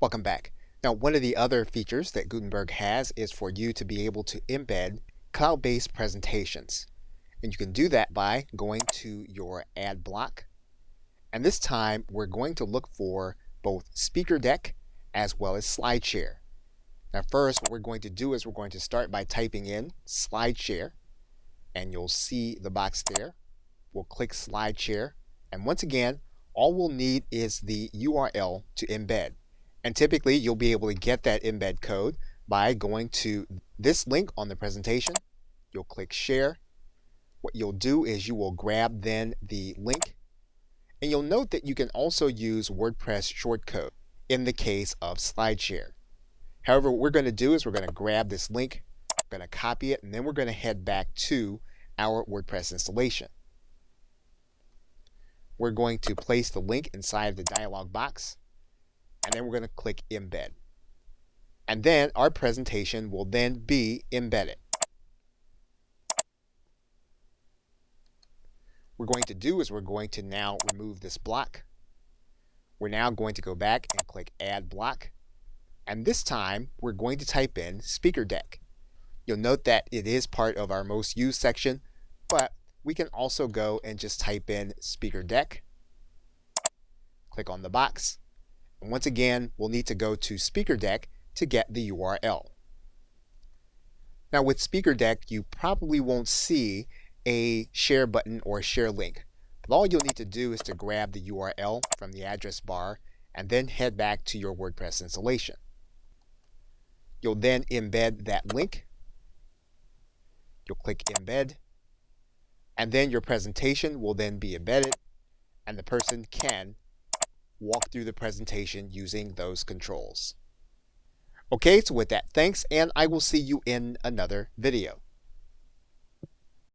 Welcome back. Now, one of the other features that Gutenberg has is for you to be able to embed cloud-based presentations. And you can do that by going to your add block. And this time, we're going to look for both Speaker Deck as well as Slideshare. Now, first, what we're going to do is we're going to start by typing in Slideshare, and you'll see the box there. We'll click Slideshare, and once again, all we'll need is the URL to embed. And typically, you'll be able to get that embed code by going to this link on the presentation. You'll click Share. What you'll do is you will grab then the link, and you'll note that you can also use WordPress shortcode in the case of Slideshare. However, what we're going to do is we're going to grab this link, we're going to copy it, and then we're going to head back to our WordPress installation. We're going to place the link inside the dialog box, and then we're going to click Embed. And then our presentation will then be embedded. What we're going to do is we're going to now remove this block. We're now going to go back and click Add Block. And this time, we're going to type in Speaker Deck. You'll note that it is part of our most used section, but we can also go and just type in Speaker Deck. Click on the box. And once again, we'll need to go to Speaker Deck to get the URL. Now with Speaker Deck, you probably won't see a share button or a share link. But all you'll need to do is to grab the URL from the address bar and then head back to your WordPress installation. You'll then embed that link. You'll click Embed, and then your presentation will then be embedded, and the person can walk through the presentation using those controls. Okay, so with that, thanks, and I will see you in another video.